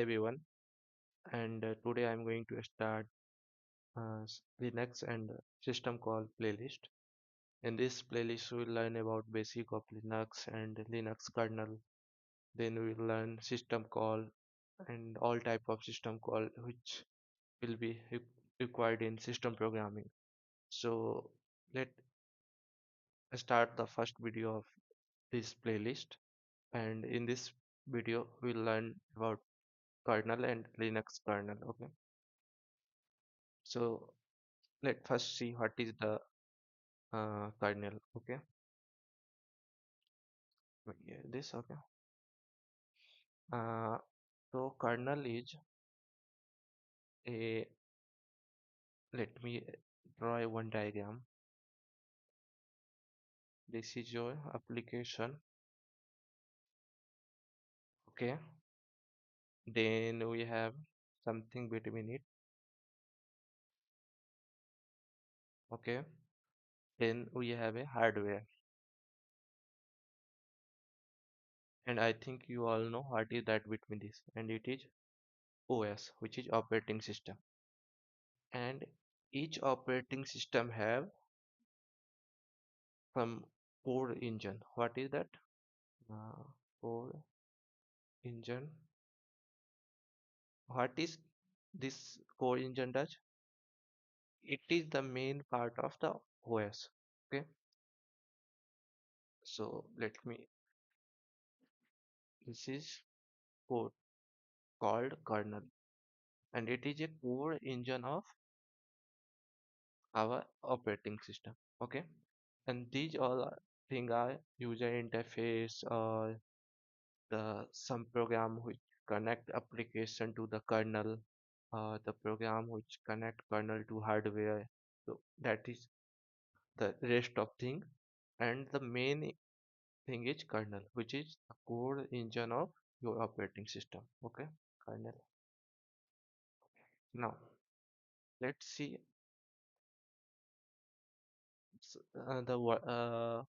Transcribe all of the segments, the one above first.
everyone, and today I'm going to start Linux and system call playlist. In this playlist, we'll learn about basic of Linux and Linux kernel. Then we'll learn system call and all type of system call which will be required in system programming. So let's start the first video of this playlist. And in this video, we'll learn about kernel and Linux kernel. Okay, so let's first see what is the kernel. Okay, yeah, this okay. uh, so kernel is a, let me draw one diagram. This is your application. Okay, then we have something between it. Okay, then we have a hardware, and I think you all know what is that between this, and it is OS, which is operating system. And each operating system have some core engine. What is that? Core engine. What is this core engine does? It is the main part of the OS. Okay, so let me. This is code called kernel, and it is a core engine of our operating system. Okay, and these all thing are user interface or the some program which connect application to the kernel, the program which connect kernel to hardware. So that is the rest of thing, and the main thing is kernel, which is the core engine of your operating system. Okay, kernel. Now let's see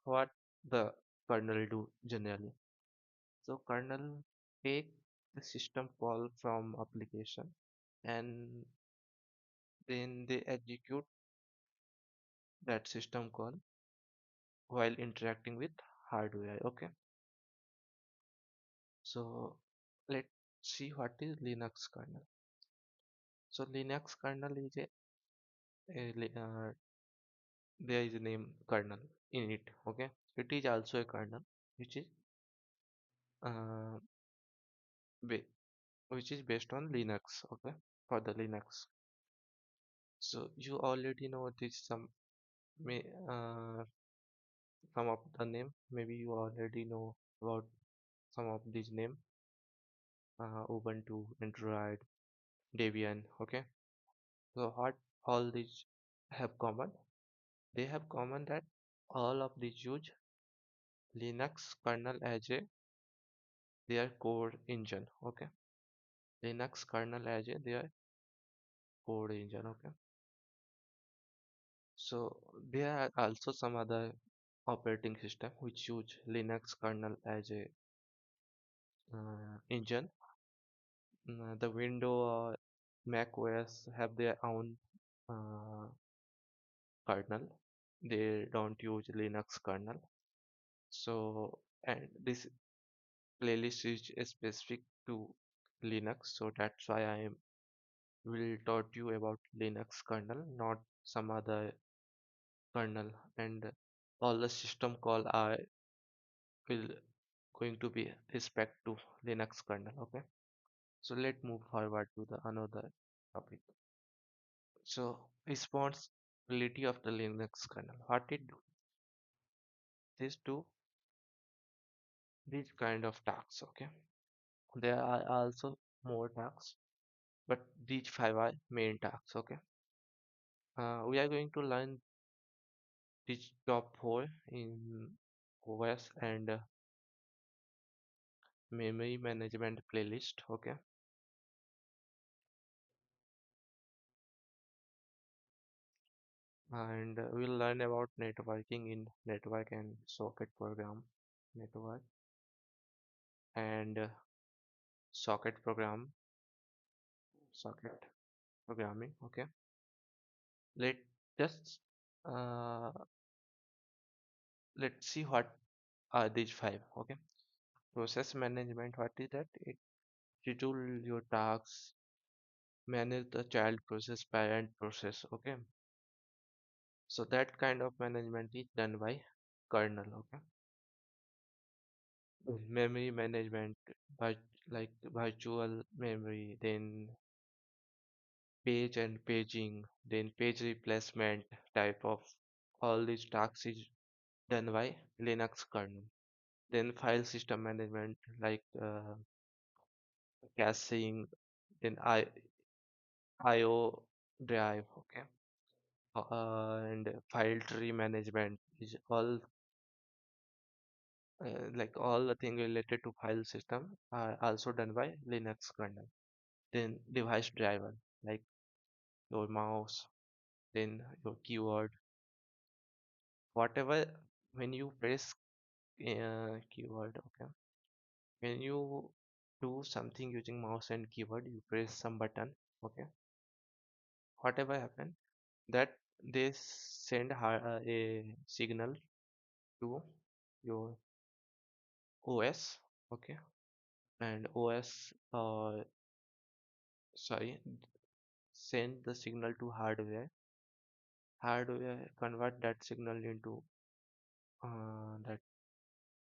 what the kernel do generally. So kernel take the system call from application, and then they execute that system call while interacting with hardware. Okay, so let's see what is Linux kernel. So Linux kernel is there is a name kernel in it. Okay, it is also a kernel which is uh, ba- which is based on Linux. Okay, for the Linux. So you already know this may some of the name. Maybe you already know about some of these name. Ubuntu, Android, Debian. Okay, so what all these have common? They have common that all of these use Linux kernel as a their core engine. Okay, Linux kernel as a their core engine. Okay, so there are also some other operating system which use Linux kernel as a engine. The Windows or Mac OS have their own uh, kernel. They don't use Linux kernel. So, and this playlist is specific to Linux, so that's why I will taught you about Linux kernel, not some other kernel. And all the system call are will going to be respect to Linux kernel. Okay, so let's move forward to the another topic. So responsibility of the Linux kernel. What it do? This do these kind of tasks. Okay, there are also more tasks, but these five are main tasks. Okay, we are going to learn these top four in OS and memory management playlist. Okay, and we'll learn about networking in network and socket program, network and socket program. socket programming. Okay, let just uh, let's see what are these five. Okay, process management. What is that? It schedule your tasks, manage the child process, parent process. Okay, so that kind of management is done by kernel. Okay, memory management, but like virtual memory, then page and paging, then page replacement type of all these tasks is done by Linux kernel. Then file system management like caching, then IO drive, okay, and file tree management is all like all the thing related to file system are also done by Linux kernel. Then device driver like your mouse, then your keyboard, whatever when you press keyboard, okay, when you do something using mouse and keyboard, you press some button, okay, whatever happen that they send a signal to your OS, okay, and OS sorry send the signal to hardware convert that signal into that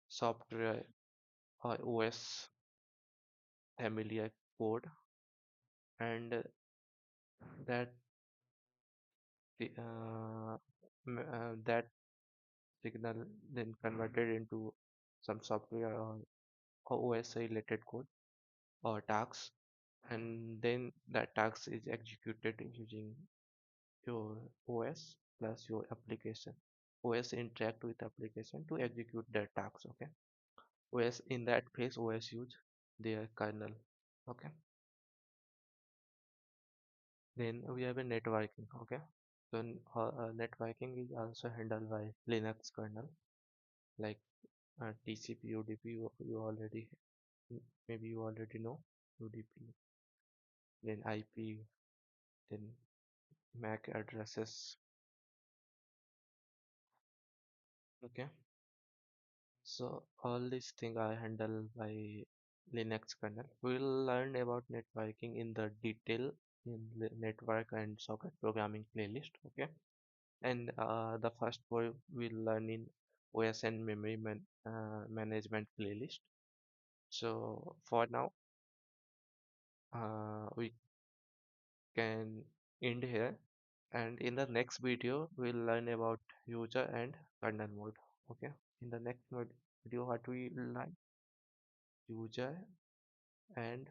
software or OS familiar code, and that that signal then converted into some software or OS related code or tasks, and then that task is executed using your OS plus your application. OS interact with application to execute that task. Okay. OS in that case OS use their kernel. Okay. Then we have a networking. Okay. So networking is also handled by Linux kernel like TCP, UDP. You already maybe you already know UDP. Then IP, then MAC addresses. Okay. So all these things are handled by Linux kernel. We'll learn about networking in the detail in the network and socket programming playlist. Okay. And the first one we'll learn in OS and memory management playlist. So for now, we can end here. And in the next video, we'll learn about user and kernel mode. Okay. In the next video, what we will learn user and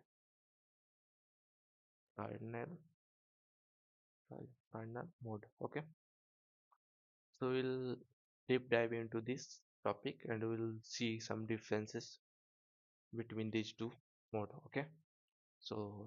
kernel kernel mode. Okay. So we'll deep dive into this topic and we'll see some differences between these two mode. Okay. So